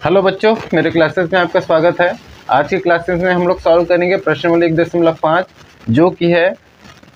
Hello बच्चों, मेरे classes में आपका स्वागत है। आज की क्लासेस में हम लोग सॉल्व करेंगे प्रश्न 1.5 जो कि है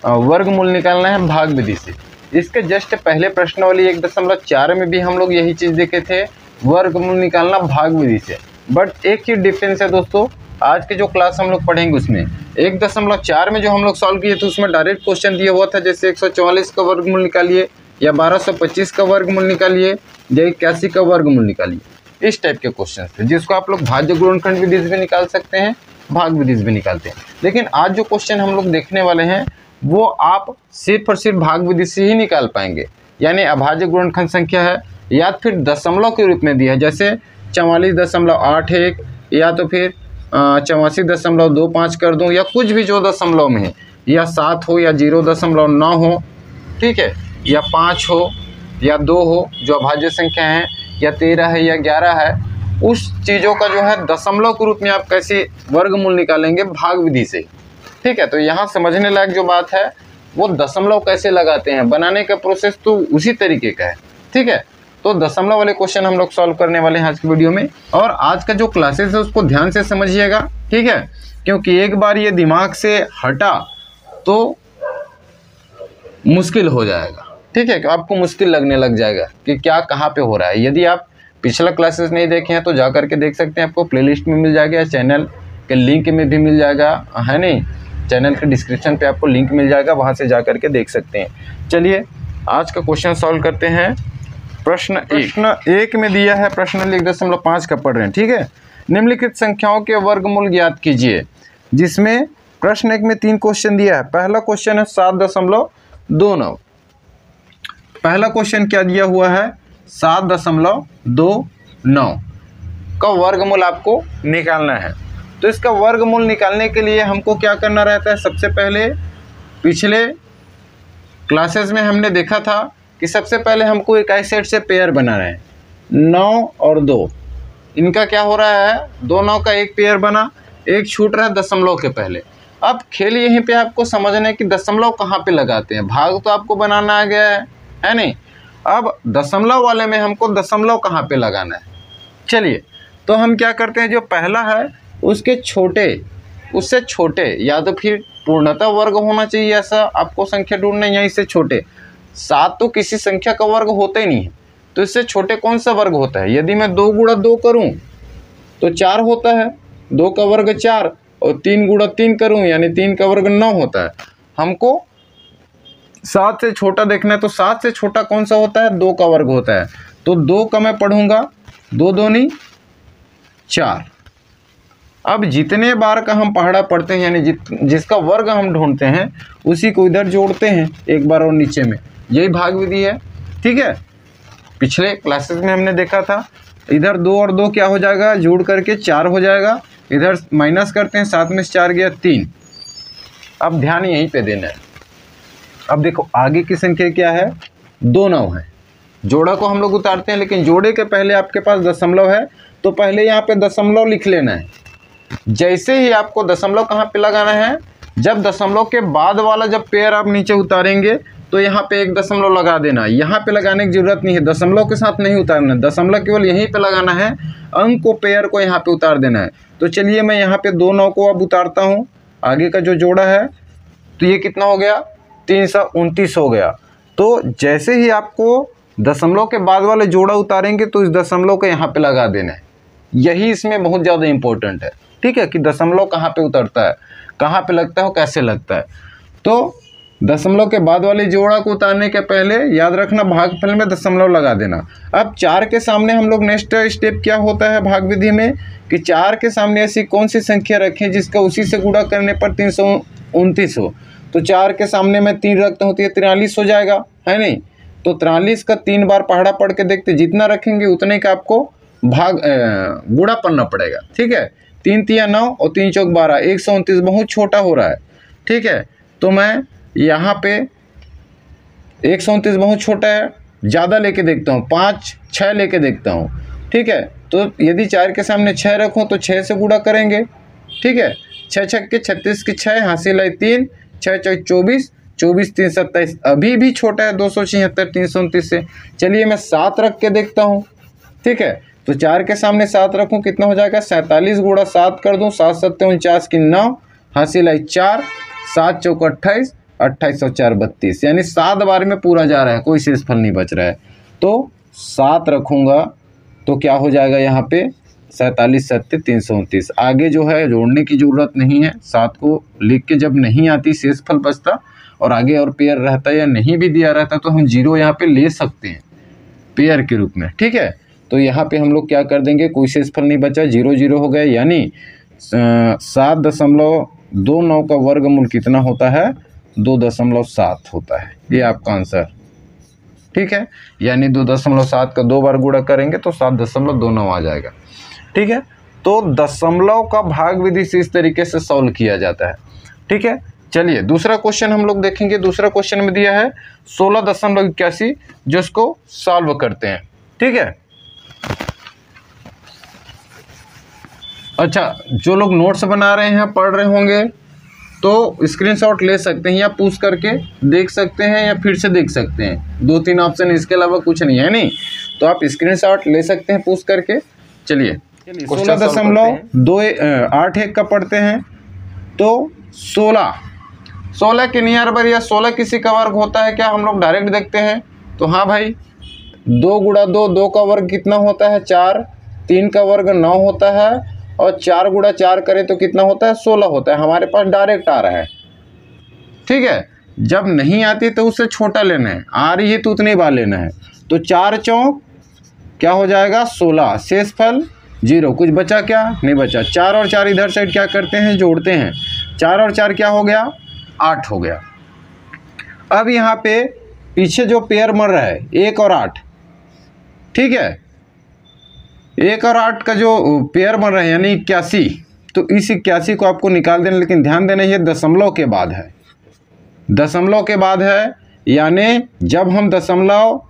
वर्गमूल निकालना है भाग विधि से। इसके जस्ट पहले प्रश्न वाली 1.4 में भी हम लोग यही चीज़ देखे थे, वर्गमूल निकालना भाग विधि से। बट एक चीज़ डिफरेंस है दोस्तों, आज के जो क्लास हम लोग पढ़ेंगे उसमें 1.4 में जो हम लोग सॉल्व किए थे उसमें डायरेक्ट क्वेश्चन दिया हुआ था, जैसे 144 का वर्गमूल निकालिए या 1225 का वर्गमूल निकालिए या 81 का वर्गमूल निकालिए। इस टाइप के क्वेश्चन थे जिसको आप लोग भाज्य गुणनखंड विधि से भी निकाल सकते हैं, भाग विधि से भी निकालते हैं। लेकिन आज जो क्वेश्चन हम लोग देखने वाले हैं वो आप सिर्फ और सिर्फ भाग विधि से ही निकाल पाएंगे। यानी अभाज्य गुणनखंड संख्या है या फिर दशमलव के रूप में दिया है, जैसे 44.81 या तो फिर 84.25 कर दूं, या कुछ भी जो दशमलव में है, या 7 हो या 0.9 हो, ठीक है, या 5 हो या 2 हो जो अभाज्य संख्या है, या 13 है या 11 है। उस चीज़ों का जो है दशमलव के रूप में आप कैसे वर्गमूल निकालेंगे भाग विधि से, ठीक है। तो यहाँ समझने लायक जो बात है वो दशमलव कैसे लगाते हैं, बनाने का प्रोसेस तो उसी तरीके का है, ठीक है। तो दशमलव वाले क्वेश्चन हम लोग सॉल्व करने वाले हैं आज की वीडियो में। और आज का जो क्लासेस है उसको ध्यान से समझिएगा, ठीक है, क्योंकि एक बार ये दिमाग से हटा तो मुश्किल हो जाएगा, ठीक है। आपको मुश्किल लगने लग जाएगा कि क्या कहाँ पे हो रहा है। यदि आप पिछला क्लासेस नहीं देखे हैं तो जा करके देख सकते हैं, आपको प्लेलिस्ट में मिल जाएगा या चैनल के लिंक में भी मिल जाएगा, है नहीं, चैनल के डिस्क्रिप्शन पे आपको लिंक मिल जाएगा, वहाँ से जा करके देख सकते हैं। चलिए आज का क्वेश्चन सॉल्व करते हैं। प्रश्न एक में दिया है, प्रश्न 1.5 का पढ़ रहे हैं, ठीक है। निम्नलिखित संख्याओं के वर्गमूल ज्ञात कीजिए, जिसमें प्रश्न 1 में 3 क्वेश्चन दिया है। पहला क्वेश्चन है 7.29। पहला क्वेश्चन क्या दिया हुआ है, 7.29 का वर्गमूल आपको निकालना है। तो इसका वर्गमूल निकालने के लिए हमको क्या करना रहता है, सबसे पहले पिछले क्लासेस में हमने देखा था कि सबसे पहले हमको एक ऐसे सेट से पेयर बनाना है। 9 और 2 इनका क्या हो रहा है, 2 9 का एक पेयर बना, एक छूट रहा है दशमलव के पहले। अब खेल यहीं पे आपको समझना है कि दशमलव कहाँ पे लगाते हैं। भाग तो आपको बनाना आ गया है नहीं। अब दशमलव वाले में हमको दशमलव कहाँ पे लगाना है। चलिए तो हम क्या करते हैं, जो पहला है उसके छोटे, उससे छोटे, या तो फिर पूर्णतः वर्ग होना चाहिए, ऐसा आपको संख्या ढूंढना है, या इससे छोटे। 7 तो किसी संख्या का वर्ग होता ही नहीं है, तो इससे छोटे कौन सा वर्ग होता है। यदि मैं 2 गुणा 2 करूं तो 4 होता है, 2 का वर्ग 4, और 3 गुणा 3 करूं यानी 3 का वर्ग 9 होता है। हमको 7 से छोटा देखना है, तो 7 से छोटा कौन सा होता है, 2 का वर्ग होता है। तो 2 का मैं पढ़ूंगा 2 दूनी 4। अब जितने बार का हम पहाड़ा पढ़ते हैं, यानी जिसका वर्ग हम ढूंढते हैं उसी को इधर जोड़ते हैं एक बार और नीचे में, यही भाग विधि है, ठीक है। पिछले क्लासेस में हमने देखा था, इधर 2 और 2 क्या हो जाएगा, जोड़ करके 4 हो जाएगा, इधर माइनस करते हैं, 7 में से 4 गया 3। अब ध्यान यहीं पे देना है। अब देखो आगे की संख्या क्या है, 2 9 है। जोड़ा को हम लोग उतारते हैं, लेकिन जोड़े के पहले आपके पास दशमलव है, तो पहले यहाँ पे दशमलव लिख लेना है। जैसे ही आपको दशमलव कहाँ पे लगाना है, जब दशमलव के बाद वाला जब पेयर आप नीचे उतारेंगे तो यहाँ पे एक दशमलव लगा देना। यहाँ पे लगाने की जरूरत नहीं है, दशमलव के साथ नहीं उतारना, दशमलव केवल यहीं पे लगाना है, अंक को पेयर को यहाँ पे उतार देना है। तो चलिए मैं यहाँ पे 2 9 को अब उतारता हूँ, आगे का जो जोड़ा है, तो ये कितना हो गया, 329 हो गया। तो जैसे ही आपको दशमलव के बाद वाले जोड़ा उतारेंगे तो इस दशमलव को यहाँ पे लगा देना है। यही इसमें बहुत ज़्यादा इंपॉर्टेंट है, ठीक है, कि दशमलव कहाँ पे उतरता है, कहाँ पे लगता है और कैसे लगता है। तो दशमलव के बाद वाले जोड़ा को उतारने के पहले याद रखना भागफल में दशमलव लगा देना। अब 4 के सामने हम लोग नेक्स्ट स्टेप क्या होता है भाग विधि में, कि 4 के सामने ऐसी कौन सी संख्या रखें जिसका उसी से गुणा करने पर 329 हो। तो 4 के सामने मैं 3 रखता हूँ तो ये 43 हो जाएगा, है नहीं। तो 43 का 3 बार पहाड़ा पढ़ के देखते, जितना रखेंगे उतने का आपको भाग गुणा पढ़ना पड़ेगा, ठीक है। 3 3 9 और 3 4 12, 129 बहुत छोटा हो रहा है, ठीक है। तो मैं यहाँ पे 129 बहुत छोटा है, ज़्यादा लेके देखता हूँ, 5 6 लेके देखता हूँ, ठीक है। तो यदि 4 के सामने 6 रखूँ तो 6 से गुणा करेंगे, ठीक है। 6 6 के 36 की 6 हासिल है 3, 6 4 24, 24 3 27, अभी भी छोटा है 276 329 से। चलिए मैं 7 रख के देखता हूँ, ठीक है। तो 4 के सामने 7 रखूँ, कितना हो जाएगा 47 गुणा 7 कर दूँ, 7 7 49 की 9, हासिल आई 4, 7 चौक 28, 28 और 4 32, यानी 7 बार में पूरा जा रहा है, कोई शेषफल नहीं बच रहा है। तो 7 रखूँगा तो क्या हो जाएगा यहाँ पे 47 7 329। आगे जो है जोड़ने की ज़रूरत नहीं है, 7 को लिख के जब नहीं आती शेषफल बचता और आगे और पेयर रहता या नहीं भी दिया रहता तो हम 0 यहाँ पे ले सकते हैं पेयर के रूप में, ठीक है। तो यहाँ पे हम लोग क्या कर देंगे, कोई शेषफल नहीं बचा, 0 0 हो गया, यानी 7.29 का वर्गमूल कितना होता है 2.7 होता है। ये आपका आंसर, ठीक है। यानी 2.7 का 2 बार गुणा करेंगे तो 7.29 आ जाएगा, ठीक है। तो दशमलव का भाग विधि से इस तरीके से सॉल्व किया जाता है, ठीक है। चलिए दूसरा क्वेश्चन हम लोग देखेंगे। दूसरा क्वेश्चन में दिया है 16.81, जो इसको सॉल्व करते हैं, ठीक है। अच्छा, जो लोग नोट्स बना रहे हैं, पढ़ रहे होंगे, तो स्क्रीनशॉट ले सकते हैं या पूछ करके देख सकते हैं या फिर से देख सकते हैं, 2-3 ऑप्शन, इसके अलावा कुछ नहीं है, नहीं तो आप स्क्रीनशॉट ले सकते हैं पूछ करके। चलिए 16.81 का पढ़ते हैं। तो 16 के नियर बर या 16 किसी का वर्ग होता है क्या, हम लोग डायरेक्ट देखते हैं। तो हाँ भाई, 2 गुणा 2, 2 का वर्ग कितना होता है 4, 3 का वर्ग 9 होता है, और 4 गुणा 4 करें तो कितना होता है 16 होता है। हमारे पास डायरेक्ट आ रहा है, ठीक है। जब नहीं आती तो उससे छोटा लेना है, आ रही है तो उतनी बार लेना है। तो 4 चौक क्या हो जाएगा 16, शेषफल 0, कुछ बचा क्या, नहीं बचा। 4 और 4 इधर साइड क्या करते हैं, जोड़ते हैं, 4 और 4 क्या हो गया 8 हो गया। अब यहाँ पे पीछे जो पेयर मर रहा है 1 और 8, ठीक है, 1 और 8 का जो पेयर बन रहे हैं यानी 81, तो इस 81 को आपको निकाल देना, लेकिन ध्यान देना ये दशमलव के बाद है, दशमलव के बाद है, यानी जब हम दशमलव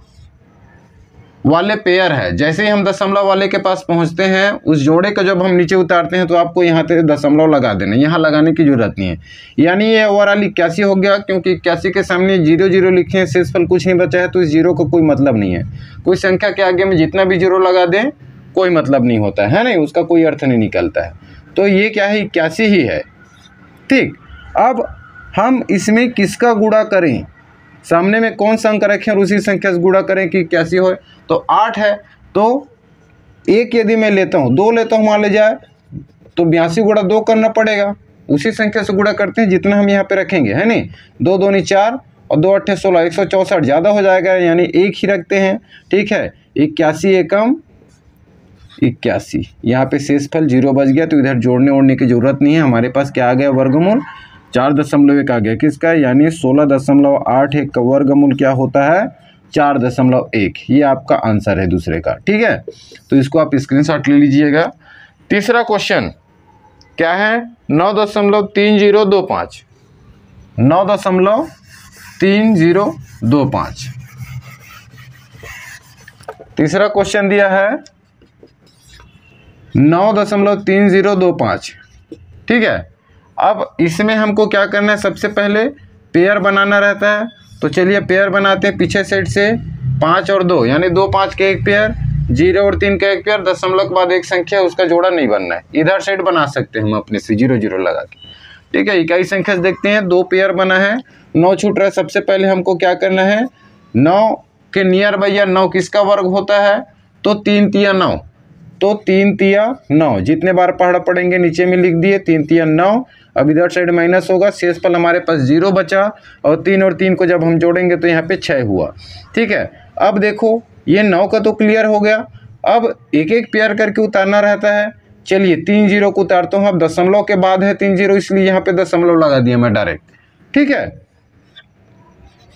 वाले पेयर है, जैसे ही हम दशमलव वाले के पास पहुंचते हैं, उस जोड़े को जब हम नीचे उतारते हैं तो आपको यहाँ पे दशमलव लगा देना, यहाँ लगाने की जरूरत नहीं है। यानी ये ओवरऑल 81 हो गया, क्योंकि 81 के सामने 0 0 लिखे हैं, शेषफल कुछ नहीं बचा है, तो इस 0 का कोई मतलब नहीं है। कोई संख्या के आगे में जितना भी 0 लगा दें कोई मतलब नहीं होता है नहीं, उसका कोई अर्थ नहीं निकलता है। तो ये क्या है 81 ही है, ठीक। अब हम इसमें किसका गुणा करें, सामने में कौन सा अंक रखें और उसी संख्या से गुणा करें कि 81 हो। तो 8 है, तो 1 यदि मैं लेता हूँ, 2 लेता हूँ मान ले जाए, तो 82 गुणा 2 करना पड़ेगा, उसी संख्या से गुणा करते हैं जितना हम यहाँ पे रखेंगे, है नहीं। 2 दूनी 4 और 2 8 16, 164 ज़्यादा हो जाएगा, यानी 1 ही रखते हैं, ठीक है। 81 एकम 81, यहाँ पे शेषफल 0 बच गया, तो इधर जोड़ने ओड़ने की जरूरत नहीं है। हमारे पास क्या आ गया वर्गमूल 4.1 आ गया, किसका, यानी 16.81 का वर्गमूल क्या होता है 4.1। ये आपका आंसर है दूसरे का, ठीक है। तो इसको आप स्क्रीनशॉट ले लीजिएगा। तीसरा क्वेश्चन क्या है 9.3025, 9.3025। तीसरा क्वेश्चन दिया है 9.3025, ठीक है। अब इसमें हमको क्या करना है, सबसे पहले पेयर बनाना रहता है। तो चलिए पेयर बनाते हैं, पीछे साइड से 5 और 2, यानी 2 5 के एक पेयर, 0 और 3 का एक पेयर, दशमलव के बाद एक संख्या, उसका जोड़ा नहीं बनना है। इधर साइड बना सकते हैं हम अपने से 0 0 लगा के, ठीक है। इकाई संख्या से देखते हैं, 2 पेयर बना है, 9 छूट रहा है। सबसे पहले हमको क्या करना है, 9 के नियर भैया 9 किसका वर्ग होता है, तो 3 तिया 9, तो 3 तिया 9, जितने बार पहाड़ा पढ़ेंगे नीचे में लिख दिए, 3 तिया 9। अब इधर साइड माइनस होगा, शेषफल हमारे पास 0 बचा, और 3 और 3 को जब हम जोड़ेंगे तो यहाँ पे 6 हुआ, ठीक है। अब देखो ये 9 का तो क्लियर हो गया, अब एक एक पेयर करके उतारना रहता है। चलिए 3 0 को उतारता हूँ, अब दशमलव के बाद है 3 0, इसलिए यहाँ पे दशमलव लगा दिया मैं डायरेक्ट, ठीक है।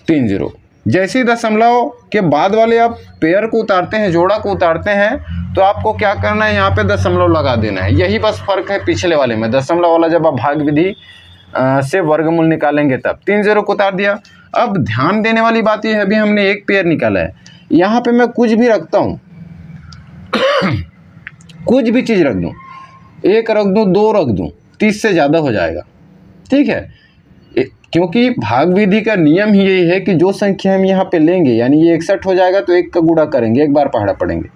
3 0, जैसे ही दशमलव के बाद वाले आप पेयर को उतारते हैं, जोड़ा को उतारते हैं, तो आपको क्या करना है, यहाँ पे दशमलव लगा देना है। यही बस फर्क है पिछले वाले में, दशमलव वाला जब आप भाग विधि से वर्गमूल निकालेंगे तब 3 0 को उतार दिया। अब ध्यान देने वाली बात यह है, अभी हमने एक पेयर निकाला है, यहाँ पे मैं कुछ भी रखता हूँ कुछ भी चीज़ रख दूँ, 1 रख दूँ, 2 रख दूँ, 30 से ज़्यादा हो जाएगा, ठीक है। क्योंकि भाग विधि का नियम ही यही है कि जो संख्या हम यहाँ पे लेंगे, यानी ये 61 हो जाएगा तो 1 का गुणा करेंगे, एक बार पहाड़ा पढ़ेंगे।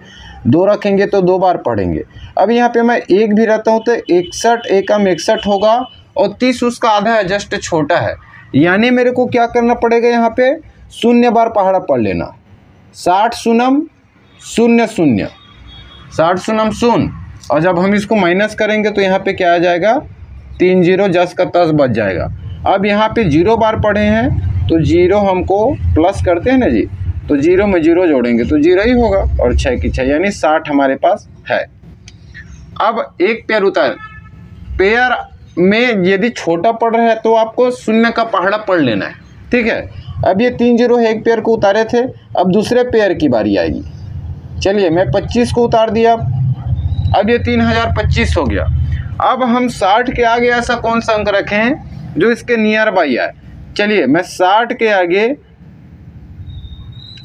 2 रखेंगे तो 2 बार पढ़ेंगे। अब यहाँ पे मैं 1 भी रहता हूँ तो 61 एकम 61 होगा और 30 उसका आधा है, जस्ट छोटा है। यानी मेरे को क्या करना पड़ेगा, यहाँ पे 0 बार पहाड़ा पढ़ लेना। 60 शून्यम 0 0, 60 शून्यम 0, और जब हम इसको माइनस करेंगे तो यहाँ पे क्या आ जाएगा, 3 0 10 का 10 बच जाएगा। अब यहाँ पे 0 बार पढ़े हैं तो 0 हमको प्लस करते हैं ना जी, तो 0 में 0 जोड़ेंगे तो 0 ही होगा, और 6 की 6 यानी 60 हमारे पास है। अब एक पेयर उतार, पेयर में यदि छोटा पढ़ रहा है तो आपको 0 का पहाड़ा पढ़ लेना है, ठीक है। अब ये 3 0 एक पेयर को उतारे थे, अब दूसरे पेयर की बारी आएगी। चलिए मैं 25 को उतार दिया, अब ये 3025 हो गया। अब हम 60 के आगे ऐसा कौन सा अंक रखे हैं जो इसके नियर बाई आए। चलिए मैं 60 के आगे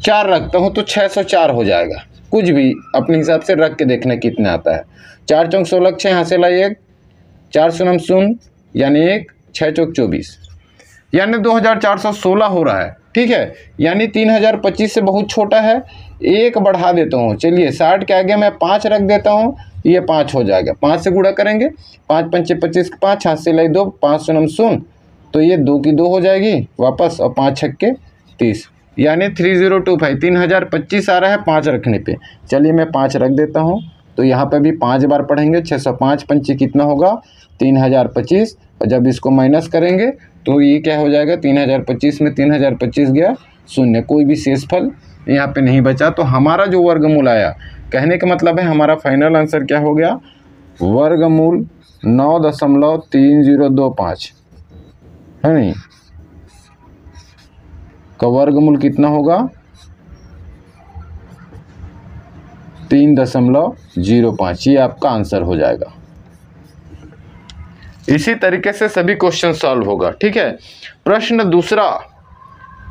4 रखता हूँ तो 604 हो जाएगा। कुछ भी अपने हिसाब से रख के देखना कितना आता है। 4 चौक 16, 6 यहाँ से लाई 1, 4 शून्य 0 यानी 1, 6 चौक 24 यानी 2416 हो रहा है, ठीक है। यानी 3025 से बहुत छोटा है। 1 बढ़ा देता हूँ, चलिए 60 के आगे मैं 5 रख देता हूँ, ये 5 हो जाएगा। 5 से गुणा करेंगे, 5 5 25 5, हाथ से लाई 2, 5 शून्य 0 तो ये 2 की 2 हो जाएगी वापस, और 5 6 के 30 यानी 3025 3025 आ रहा है 5 रखने पे। चलिए मैं 5 रख देता हूँ, तो यहाँ पे भी 5 बार पढ़ेंगे। 605 पंचे कितना होगा, 3025, और जब इसको माइनस करेंगे तो ये क्या हो जाएगा, 3025 में 3025 गया 0, कोई भी शेष फल यहाँ पे नहीं बचा। तो हमारा जो वर्गमूल आया, कहने का मतलब है हमारा फाइनल आंसर क्या हो गया, वर्गमूल 9.3025 है नहीं, का वर्गमूल कितना होगा, 3.05। ये आपका आंसर हो जाएगा। इसी तरीके से सभी क्वेश्चन सॉल्व होगा, ठीक है। प्रश्न दूसरा,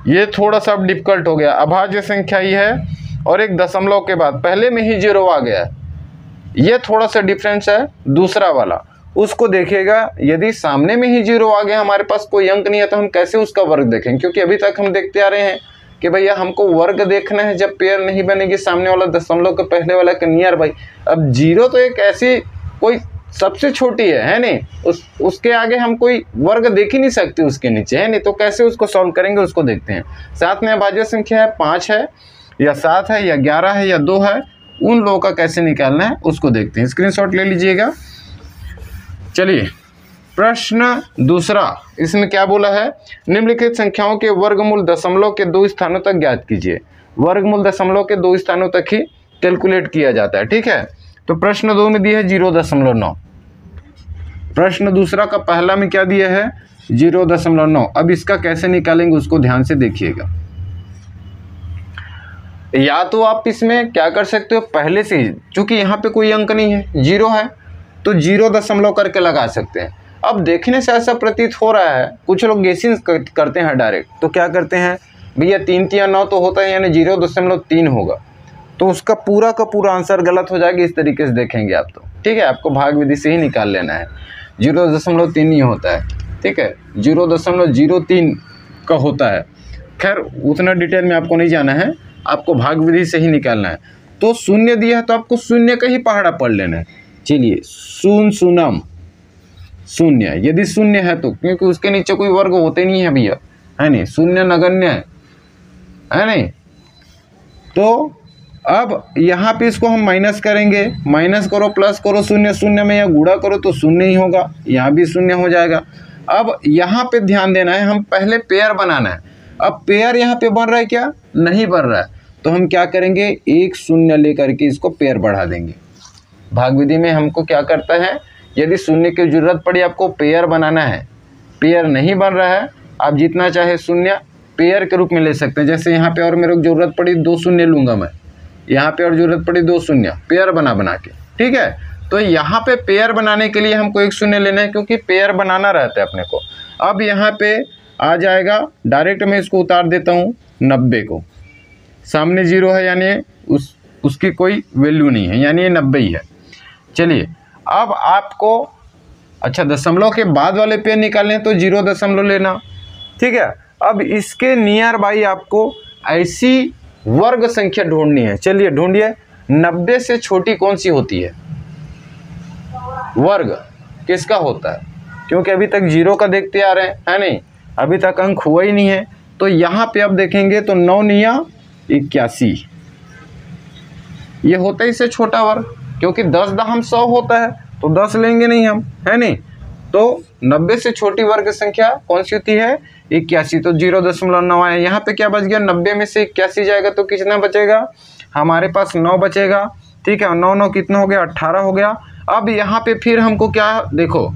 ये थोड़ा सा डिफिकल्ट हो गया। अभाज्य संख्या ही है और एक दशमलव के बाद पहले में ही 0 आ गया, ये थोड़ा सा डिफरेंस है। दूसरा वाला उसको देखिएगा, यदि सामने में ही 0 आ गया, हमारे पास कोई अंक नहीं है, तो हम कैसे उसका वर्ग देखेंगे, क्योंकि अभी तक हम देखते आ रहे हैं कि भैया हमको वर्ग देखना है जब पेयर नहीं बनेगी, सामने वाला दशमलव के पहले वाला के नियर बाई। अब 0 तो एक ऐसी कोई सबसे छोटी है नहीं, उसके आगे हम कोई वर्ग देख ही नहीं सकते उसके नीचे, है नहीं, तो कैसे उसको सॉल्व करेंगे उसको देखते हैं। साथ में अभाज्य संख्या है, 5 है या 7 है या 11 है या 2 है, उन लोगों का कैसे निकालना है उसको देखते हैं। स्क्रीनशॉट ले लीजिएगा। चलिए प्रश्न दूसरा, इसमें क्या बोला है, निम्नलिखित संख्याओं के वर्गमूल दशमलव के 2 स्थानों तक ज्ञात कीजिए। वर्गमूल दशमलव के 2 स्थानों तक ही कैलकुलेट किया जाता है, ठीक है। तो प्रश्न 2 में दिया है 0.9, प्रश्न दूसरा का पहला में क्या दिया है, 0.9। अब इसका कैसे निकालेंगे उसको ध्यान से देखिएगा। या तो आप इसमें क्या कर सकते हो, पहले से ही, चूंकि यहाँ पे कोई अंक नहीं है, 0 है, तो 0 करके लगा सकते हैं। अब देखने से ऐसा प्रतीत हो रहा है, कुछ लोग गेसिंग करते हैं डायरेक्ट, तो क्या करते हैं, भैया 3 3 9 तो होता है, यानी 0.3 होगा, तो उसका पूरा का पूरा आंसर गलत हो जाएगा। इस तरीके से देखेंगे आप, तो ठीक है, आपको भाग विधि से ही निकाल लेना है। 0.3 ही होता है, ठीक है, 0.03 का होता है। खैर उतना डिटेल में आपको नहीं जाना है, आपको भाग विधि से ही निकालना है। तो 0 दिया है तो आपको 0 का ही पहाड़ा पढ़ लेना है। चलिए 0 शून्यम 0, यदि 0 है तो, क्योंकि उसके नीचे कोई वर्ग होते नहीं है भैया, है नहीं, 0 नगण्य है नहीं। तो अब यहाँ पे इसको हम माइनस करेंगे, माइनस करो प्लस करो, 0 0 में या गुणा करो तो 0 ही होगा, यहाँ भी 0 हो जाएगा। अब यहाँ पे ध्यान देना है, हम पहले पेयर बनाना है। अब पेयर यहाँ पे बन रहा है क्या, नहीं बन रहा है, तो हम क्या करेंगे, 1 0 लेकर के इसको पेयर बढ़ा देंगे। भाग विधि में हमको क्या करता है, यदि 0 की जरूरत पड़ी, आपको पेयर बनाना है, पेयर नहीं बन रहा है, आप जितना चाहे 0 पेयर के रूप में ले सकते हैं। जैसे यहाँ पे और मेरे को जरूरत पड़ी 2 0 लूँगा मैं, यहाँ पे और जरूरत पड़ी 2 0, पेयर बना के, ठीक है। तो यहाँ पे पेयर बनाने के लिए हमको 1 0 लेना है, क्योंकि पेयर बनाना रहता है अपने को। अब यहाँ पे आ जाएगा, डायरेक्ट मैं इसको उतार देता हूँ 90 को, सामने 0 है यानी उसकी कोई वैल्यू नहीं है, यानी ये 90 ही है। चलिए अब आपको, अच्छा दशमलव के बाद वाले पेयर निकालने तो 0 लेना, ठीक है। अब इसके नियर बाई आपको ऐसी वर्ग संख्या ढूंढनी है। चलिए ढूंढिए, 90 से छोटी कौन सी होती है? वर्ग किसका होता है? क्योंकि अभी तक 0 का देखते आ रहे हैं, है नहीं, अभी तक अंक हुआ ही नहीं है। तो यहाँ पे अब देखेंगे तो 9 निया 81, ये होता है इससे छोटा वर्ग, क्योंकि 10 दहम 100 होता है, तो 10 लेंगे नहीं हम, है नहीं। तो 90 से छोटी वर्ग संख्या कौन सी होती है? 81। तो 0.9 आया। यहाँ पे क्या बच गया? 90 में से 81 जाएगा तो कितना बचेगा? हमारे पास 9 बचेगा, ठीक है। 9 9 कितना हो गया? 18 हो गया। अब यहाँ पे फिर हमको क्या, देखो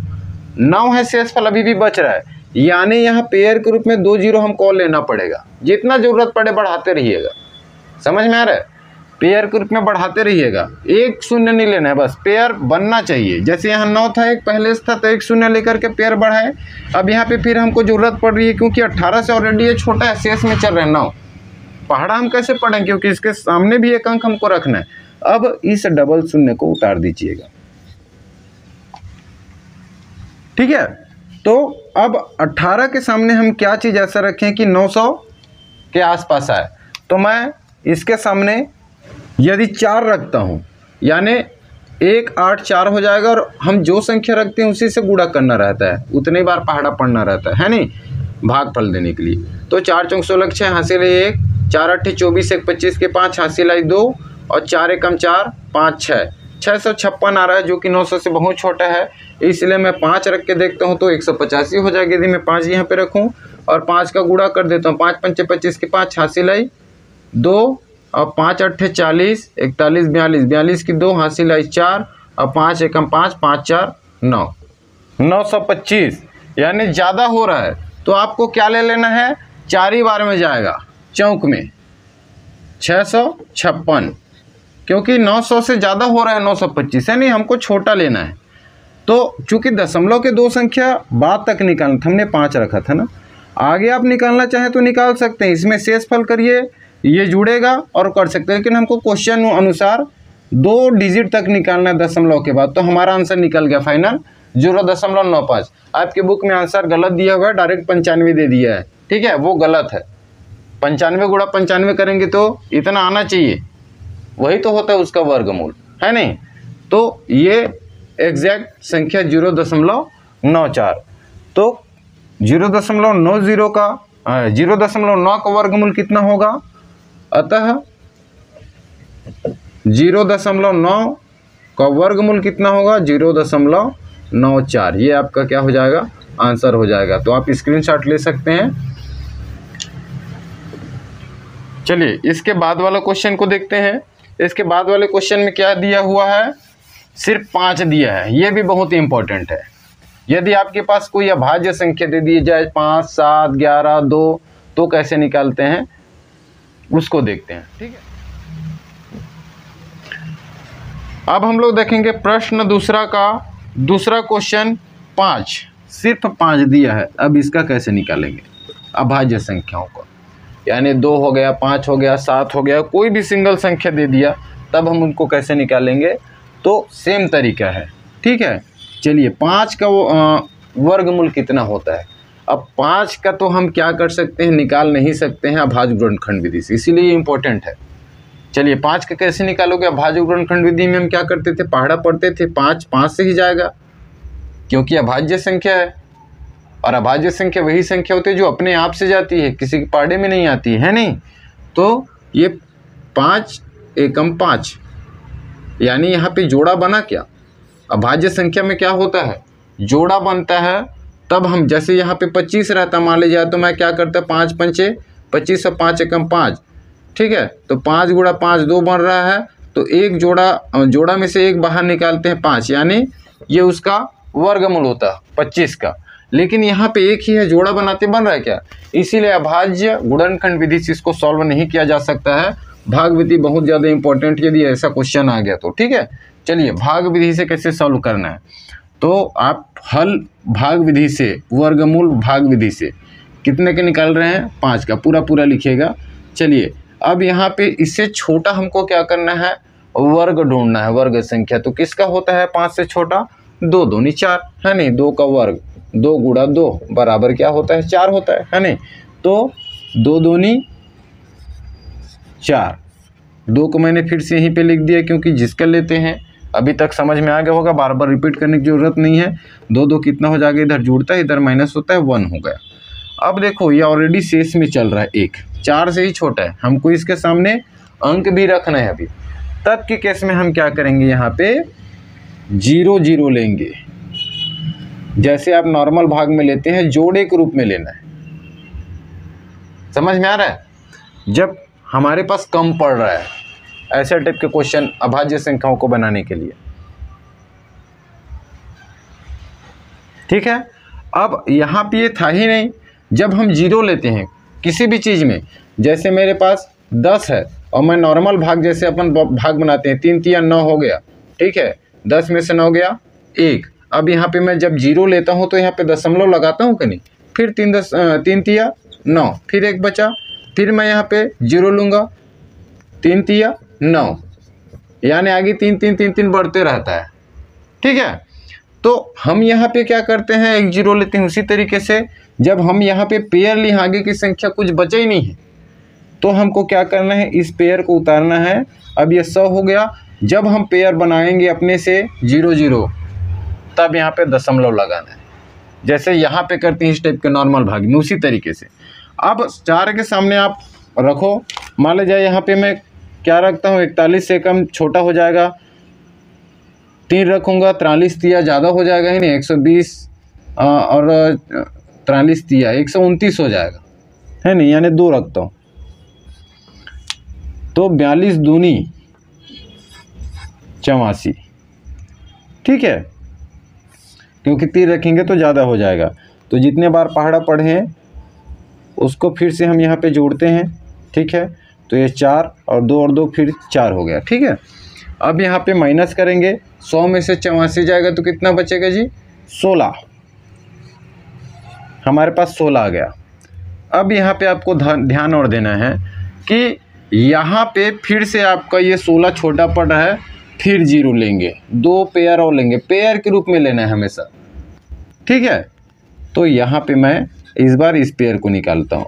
9 है शेषफल अभी भी बच रहा है, यानी यहाँ पेयर के रूप में 2 0 हमको लेना पड़ेगा। जितना जरूरत पड़े बढ़ाते रहिएगा, समझ में आ रहा है? पेयर के रूप में बढ़ाते रहिएगा, 1 0 नहीं लेना है, बस पेयर बनना चाहिए। जैसे यहाँ 9 था, एक पहले से था, तो 1 0 लेकर के पेयर बढ़ाए। अब यहाँ पे फिर हमको जरूरत पड़ रही है, क्योंकि 18 से ऑलरेडी ये छोटा है, शेष में चल रहे हैं 9। पहाड़ा हम कैसे पढ़ें, क्योंकि इसके सामने भी एक अंक हमको रखना है। अब इस डबल शून्य को उतार दीजिएगा, ठीक है। तो अब 18 के सामने हम क्या चीज़ ऐसा रखें कि 900 के आसपास आए। तो मैं इसके सामने यदि 4 रखता हूँ, यानी 1 8 4 हो जाएगा, और हम जो संख्या रखते हैं उसी से गुणा करना रहता है, उतनी बार पहाड़ा पढ़ना रहता है नहीं, भागफल देने के लिए। तो 4 चौक 16 6 हासिल 1, 4 8 24 1 25 के 5 हासिल 2, और 4 एकम 4 5 6 656 आ रहा है, जो कि 900 से बहुत छोटा है। इसलिए मैं 5 रख के देखता हूँ तो 185 हो जाएगी यदि मैं 5 यहाँ पे रखूँ, और 5 का गुणा कर देता हूँ। 5 5 25 के 5 हासिल 2, और 5 8 40 41 42 42 की 2 हासिल 4, और 5 एकम 5 5 4 9 925, यानी ज़्यादा हो रहा है। तो आपको क्या ले लेना है? 4 ही बार में जाएगा चौक में 656, क्योंकि 900 से ज़्यादा हो रहा है 925 है नहीं, हमको छोटा लेना है। तो चूंकि दशमलव के 2 संख्या बाद तक निकालना था, हमने 5 रखा था ना, आगे आप निकालना चाहें तो निकाल सकते हैं, इसमें शेषफल करिए, ये जुड़ेगा और कर सकते हैं। लेकिन हमको क्वेश्चन अनुसार 2 डिजिट तक निकालना है दशमलव के बाद, तो हमारा आंसर निकल गया फाइनल 0.95। आपके बुक में आंसर गलत दिया हुआ है, डायरेक्ट 95 दे दिया है, ठीक है, वो गलत है। 95 गुणा 95 करेंगे तो इतना आना चाहिए, वही तो होता है उसका वर्गमूल, है नहीं। तो ये एग्जैक्ट संख्या 0.94। तो 0.90 का 0.9 का वर्गमूल कितना होगा? अतः 0.9 का वर्गमूल कितना होगा? 0.94। ये आपका क्या हो जाएगा? आंसर हो जाएगा। तो आप स्क्रीनशॉट ले सकते हैं। चलिए इसके बाद वाला क्वेश्चन को देखते हैं। इसके बाद वाले क्वेश्चन में क्या दिया हुआ है? सिर्फ 5 दिया है। ये भी बहुत ही इंपॉर्टेंट है। यदि आपके पास कोई अभाज्य संख्या दे दी जाए 5 7 11 2, तो कैसे निकालते हैं उसको देखते हैं, ठीक है। अब हम लोग देखेंगे प्रश्न दूसरा का दूसरा क्वेश्चन 5, सिर्फ 5 दिया है। अब इसका कैसे निकालेंगे अभाज्य संख्याओं को, यानी 2 हो गया, 5 हो गया, 7 हो गया, कोई भी सिंगल संख्या दे दिया, तब हम उनको कैसे निकालेंगे? तो सेम तरीका है, ठीक है। चलिए 5 का वर्गमूल कितना होता है? अब 5 का तो हम क्या कर सकते हैं, निकाल नहीं सकते हैं अभाज्य गुणनखंड विधि से, इसीलिए इंपॉर्टेंट है। चलिए 5 का कैसे निकालोगे? अभाज्य गुणनखंड विधि में हम क्या करते थे, पहाड़ा पढ़ते थे, 5 से ही जाएगा, क्योंकि अभाज्य संख्या है, और अभाज्य संख्या वही संख्या होती है जो अपने आप से जाती है, किसी के पहाड़े में नहीं आती है नहीं। तो ये 5 एकम 5, यानी यहाँ पे जोड़ा बना क्या? अभाज्य संख्या में क्या होता है, जोड़ा बनता है। तब हम जैसे यहाँ पे 25 रहता मान लीजिए, तो मैं क्या करता, 5 पंचे 25 और 5 एकम 5, ठीक है। तो 5 गुणा 5 2 बन रहा है, तो एक जोड़ा में से एक बाहर निकालते हैं 5, यानी ये उसका वर्गमूल होता है 25 का। लेकिन यहाँ पे एक ही है, जोड़ा बनाते बन रहा है क्या? इसीलिए अभाज्य गुणनखंड विधि से इसको सॉल्व नहीं किया जा सकता है। भाग विधि बहुत ज़्यादा इंपॉर्टेंट, यदि ऐसा क्वेश्चन आ गया तो, ठीक है। चलिए भाग विधि से कैसे सॉल्व करना है, तो आप हल भाग विधि से, वर्गमूल भाग विधि से कितने के निकाल रहे हैं? 5 का पूरा लिखिएगा। चलिए अब यहाँ पे इससे छोटा हमको क्या करना है, वर्ग ढूंढना है, वर्ग संख्या। तो किसका होता है 5 से छोटा? 2 दूनी 4, है नहीं, 2 का वर्ग, 2 गुणा 2 बराबर क्या होता है? 4 होता है नहीं। तो 2 दूनी 4, 2 को मैंने फिर से यहीं पे लिख दिया, क्योंकि जिसका लेते हैं अभी तक समझ में आ गया होगा, बार बार रिपीट करने की ज़रूरत नहीं है। 2 कितना हो जाएगा, इधर जुड़ता है इधर माइनस होता है, 1 हो गया। अब देखो ये ऑलरेडी शेष में चल रहा है, 1 4 से ही छोटा है, हमको इसके सामने अंक भी रखना है अभी। तब के केस में हम क्या करेंगे, यहाँ पे 0 0 लेंगे, जैसे आप नॉर्मल भाग में लेते हैं, जोड़े के रूप में लेना है। समझ में आ रहा है? जब हमारे पास कम पड़ रहा है ऐसे टाइप के क्वेश्चन अभाज्य संख्याओं को बनाने के लिए, ठीक है। अब यहाँ पे ये था ही नहीं, जब हम 0 लेते हैं किसी भी चीज़ में, जैसे मेरे पास 10 है और मैं नॉर्मल भाग जैसे अपन भाग बनाते हैं, 3 3 9 हो गया, ठीक है, 10 में से 9 गया 1। अब यहाँ पे मैं जब 0 लेता हूँ तो यहाँ पे दशमलव लगाता हूँ कि नहीं, फिर 3 तिया 9, फिर 1 बचा, फिर मैं यहाँ पे 0 लूँगा, 3 तिया 9, यानी आगे 3 3 3 3 बढ़ते रहता है, ठीक है। तो हम यहाँ पे क्या करते हैं, 1 0 लेते हैं। उसी तरीके से जब हम यहाँ पे पेयर लिए, आगे की संख्या कुछ बचा ही नहीं है, तो हमको क्या करना है, इस पेयर को उतारना है। अब ये 100 हो गया। जब हम पेयर बनाएंगे अपने से 0 0, तब यहाँ पे दशमलव लगाना है, जैसे यहाँ पे करते हैं इस टाइप के नॉर्मल भाग में। उसी तरीके से अब 4 के सामने आप रखो, मान लीजिए यहाँ पे मैं क्या रखता हूँ, 41 से कम छोटा हो जाएगा, 3 रखूँगा, 43 तिया ज़्यादा हो जाएगा ही नहीं, 120 और 43 तिया 129 हो जाएगा, है नहीं, यानी 2 रखता हूँ, तो 42 दूनी 84, ठीक है, क्योंकि 3 रखेंगे तो ज़्यादा हो जाएगा। तो जितने बार पहाड़ा पढ़े हैं उसको फिर से हम यहाँ पे जोड़ते हैं, ठीक है। तो ये 4 और 2 फिर 4 हो गया, ठीक है। अब यहाँ पे माइनस करेंगे, 100 में से 84 जाएगा तो कितना बचेगा जी, 16, हमारे पास 16 आ गया। अब यहाँ पे आपको ध्यान और देना है कि यहाँ पे फिर से आपका ये 16 छोटा पड़ रहा है, फिर 0 लेंगे, 2 पेयर और लेंगे, पेयर के रूप में लेना है हमेशा, ठीक है। तो यहाँ पे मैं इस बार इस पेयर को निकालता हूँ,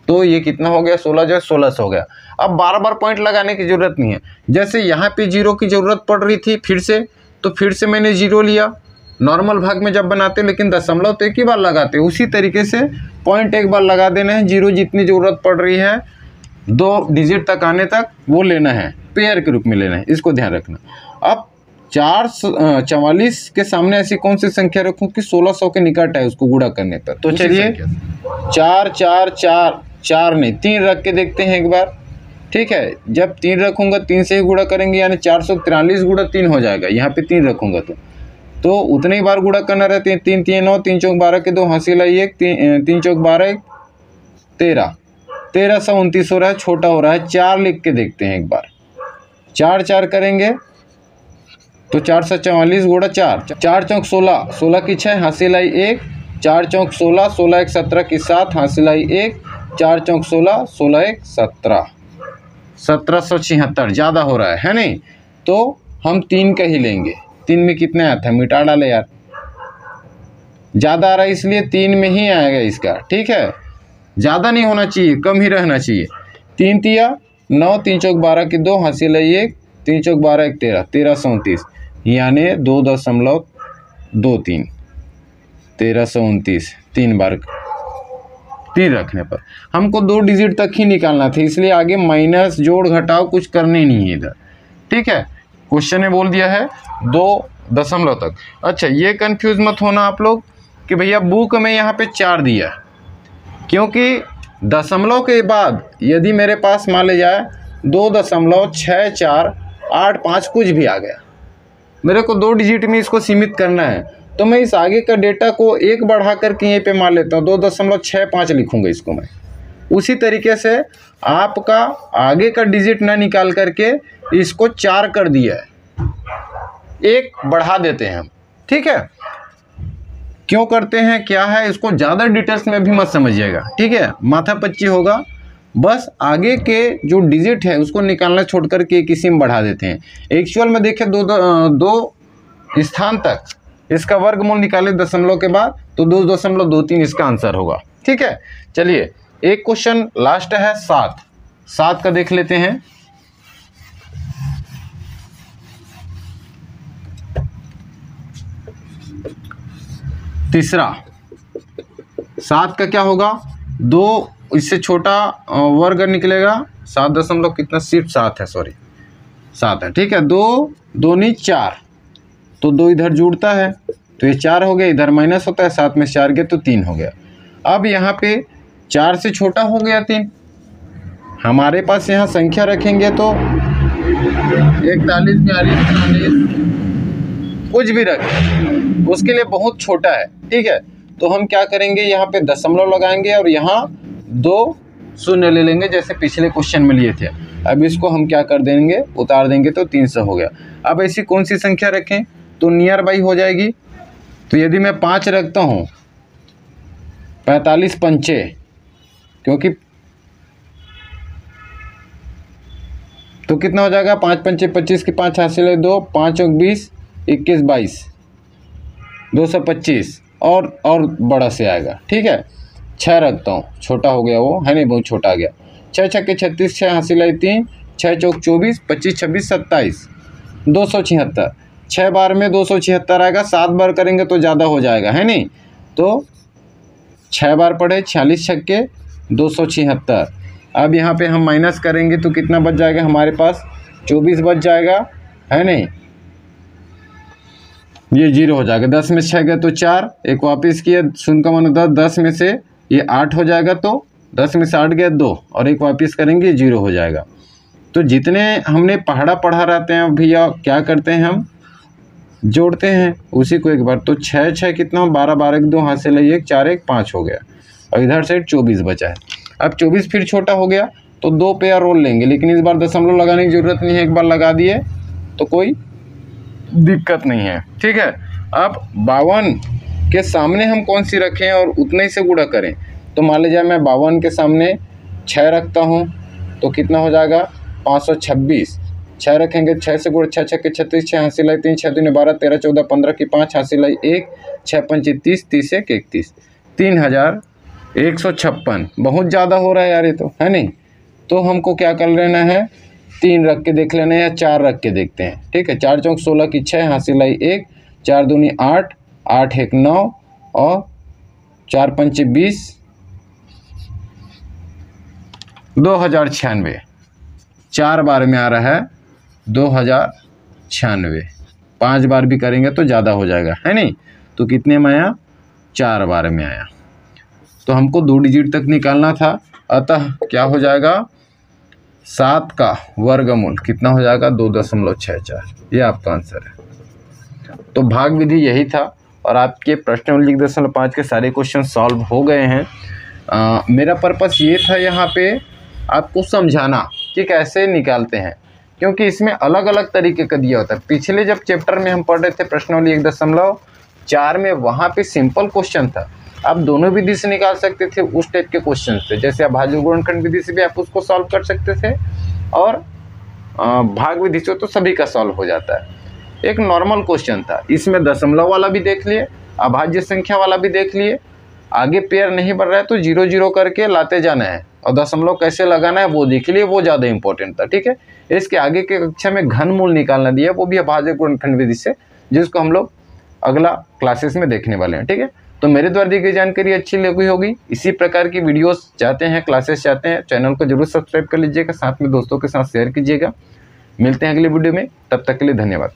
तो ये कितना हो गया, 16 जो है 1600 हो गया। अब बार बार पॉइंट लगाने की ज़रूरत नहीं है, जैसे यहाँ पे 0 की ज़रूरत पड़ रही थी फिर से, तो फिर से मैंने 0 लिया, नॉर्मल भाग में जब बनाते लेकिन दशमलव तो एक ही बार लगाते, उसी तरीके से पॉइंट एक बार लगा देना है। 0 जितनी ज़रूरत पड़ रही है 2 डिजिट तक आने तक वो लेना है, पेयर के रूप में लेना है, इसको ध्यान रखना। अब 44 के सामने ऐसी कौन सी संख्या रखूं कि 1600 के निकट है उसको गुणा करने पर, तो चलिए 4 4 4 4 नहीं 3 रख के देखते हैं एक बार, ठीक है। जब 3 रखूंगा 3 से ही गुणा करेंगे, यानी 443 गुणा 3 हो जाएगा। यहाँ पे 3 रखूंगा तो उतने ही बार गुणा करना रहते हैं, 3 3 9, 3 चौक 12 के 2 हासिल आई 1, 3 चौक 12 13, 1329 हो रहा है, छोटा हो रहा है। 4 लिख के देखते हैं एक बार, 4 4 करेंगे तो 444 गुणा 4, 4 चौक 16, 16 की 6 हासिल आई 1, 4 चौक 16, 16 1 17 की 7 हासिल आई 1, 4 चौक 16, 16 1 17, 1776 ज़्यादा हो रहा है नहीं, तो हम 3 का ही लेंगे। 3 में कितने आता है, मिटा डाले यार, ज़्यादा आ रहा है इसलिए 3 में ही आएगा इसका, ठीक है। ज़्यादा नहीं होना चाहिए, कम ही रहना चाहिए। 3 तिया 9, 3 चौक 12 की 2 हासिल आई 1, 3 चौक 12 1 13, 1329, यानी 2.23, 1329 3 बार 3 रखने पर हमको 2 डिजिट तक ही निकालना था, इसलिए आगे माइनस जोड़ घटाव कुछ करने नहीं है इधर, ठीक है। क्वेश्चन ने बोल दिया है 2 दशमलव तक। अच्छा, ये कंफ्यूज मत होना आप लोग कि भैया बुक में यहाँ पे 4 दिया, क्योंकि दशमलव के बाद यदि मेरे पास मान लिया जाए 2.6485 कुछ भी आ गया, मेरे को 2 डिजिट में इसको सीमित करना है, तो मैं इस आगे का डेटा को 1 बढ़ा करके यहीं पे मान लेता हूँ, 2.65 लिखूँगा इसको मैं। उसी तरीके से आपका आगे का डिजिट ना निकाल करके इसको 4 कर दिया है, 1 बढ़ा देते हैं हम, ठीक है। क्यों करते हैं, क्या है, इसको ज़्यादा डिटेल्स में भी मत समझिएगा, ठीक है, माथा पच्ची होगा। बस आगे के जो डिजिट है उसको निकालना छोड़ करके किसी में बढ़ा देते हैं। एक्चुअल में देखें 2 स्थान तक इसका वर्गमूल निकाले दशमलव के बाद, तो 2.23 इसका आंसर होगा, ठीक है। चलिए एक क्वेश्चन लास्ट है 7 का देख लेते हैं। तीसरा 7 का क्या होगा, 2 इससे छोटा वर्ग निकलेगा, 7 दशमलव कितना, सिर्फ 7 है, सॉरी 7 है, ठीक है। 2 दूनी 4, तो 2 इधर जुड़ता है तो ये 4 हो गया, इधर माइनस होता है, 7 में 4 गए तो 3 हो गया। अब यहाँ पे 4 से छोटा हो गया 3, हमारे पास यहाँ संख्या रखेंगे तो 41, 42, 43 कुछ भी रखें, उसके लिए बहुत छोटा है, ठीक है। तो हम क्या करेंगे, यहाँ पे दशमलव लगाएंगे और यहाँ 2 शून्य ले लेंगे, जैसे पिछले क्वेश्चन में लिए थे। अब इसको हम क्या कर देंगे, उतार देंगे तो 300 हो गया। अब ऐसी कौन सी संख्या रखें तो नियर बाई हो जाएगी। तो यदि मैं 5 रखता हूँ, 45 पंचे, क्योंकि तो कितना हो जाएगा, 5 पंचे 25 की 5 हासिल है 2, 5 और 20, 21, 22, 225 और बड़ा से आएगा, ठीक है। 6 रखता हूँ, छोटा हो गया वो, है नहीं, बहुत छोटा आ गया। 6 छक्के 36, 6 हासिल है 3, 6 चौक 24, 25 26 27, 276। 6 बार में 276 आएगा, 7 बार करेंगे तो ज़्यादा हो जाएगा, है नहीं। तो 6 बार पढ़े, 46 छक्के 276। अब यहाँ पे हम माइनस करेंगे तो कितना बच जाएगा हमारे पास, 24 बच जाएगा, है नहीं। ये 0 हो जाएगा, 10 में 6 गए तो 4, एक वापस किया, शून्य का मान 10, 10 में से ये 8 हो जाएगा, तो 10 में से 8 गया 2, और एक वापस करेंगे 0 हो जाएगा। तो जितने हमने पढ़ा रहते हैं भैया, क्या करते हैं हम, जोड़ते हैं उसी को एक बार। तो 6 6 कितना, 12 12 1 2 हासिल है 1, 4 1 5 हो गया, और इधर साइड 24 बचा है। अब 24 फिर छोटा हो गया तो 2 पेयर रोल लेंगे, लेकिन इस बार दशमलव लगाने की ज़रूरत नहीं है, एक बार लगा दिए तो कोई दिक्कत नहीं है, ठीक है। अब 52 के सामने हम कौन सी रखें और उतने ही से गुणा करें। तो मान लीजिए मैं 52 के सामने 6 रखता हूँ तो कितना हो जाएगा, 526। 6 रखेंगे, 6 से गुणा, 6 छक्के 36, 6 हासिल है 3, 6 दूनी 12, 13 14 15 की 5 हासिल है 1, 6 पंचे 30, 30 1 31, 3156। बहुत ज़्यादा हो रहा है यार ये तो, है नहीं। तो हमको क्या कर लेना है, 3 रख के देख लेना है या 4 रख के देखते हैं, ठीक है। 4 चौक 16 की 6 हासिल है 1, 4 दूनी 8, 8 1 9, और 4 पंचे 20, 2096। 4 बार में आ रहा है 2096, 5 बार भी करेंगे तो ज़्यादा हो जाएगा, है नहीं। तो कितने में आया, 4 बार में आया। तो हमको 2 डिजिट तक निकालना था, अतः क्या हो जाएगा, 7 का वर्गमूल कितना हो जाएगा, 2.64। ये आपका आंसर है। तो भाग विधि यही था, और आपके प्रश्नावली 1.5 के सारे क्वेश्चन सॉल्व हो गए हैं। मेरा पर्पस ये था यहाँ पे आपको समझाना कि कैसे निकालते हैं, क्योंकि इसमें अलग अलग तरीके का दिया होता है। पिछले जब चैप्टर में हम पढ़ रहे थे प्रश्नावली 1.4 में, वहाँ पे सिंपल क्वेश्चन था, आप दोनों विधि से निकाल सकते थे उस टाइप के क्वेश्चन से। जैसे आप भाज्य गुणनखंड विधि से भी आप उसको सॉल्व कर सकते थे, और भाग विधि से तो सभी का सॉल्व हो जाता है। एक नॉर्मल क्वेश्चन था, इसमें दशमलव वाला भी देख लिए, अभाज्य संख्या वाला भी देख लिए, आगे पेयर नहीं बढ़ रहा है तो 0 0 करके लाते जाना है, और दशमलव कैसे लगाना है वो देख लिए, वो ज़्यादा इंपॉर्टेंट था, ठीक है। इसके आगे के कक्षा में घनमूल निकालना दिया, वो भी अभाज्य गुणनखंड विधि से, जिसको हम लोग अगला क्लासेस में देखने वाले हैं, ठीक है। तो मेरे द्वारा दी गई जानकारी अच्छी लगी होगी। इसी प्रकार की वीडियोस चाहते हैं, क्लासेस चाहते हैं, चैनल को जरूर सब्सक्राइब कर लीजिएगा, साथ में दोस्तों के साथ शेयर कीजिएगा। मिलते हैं अगले वीडियो में, तब तक के लिए धन्यवाद।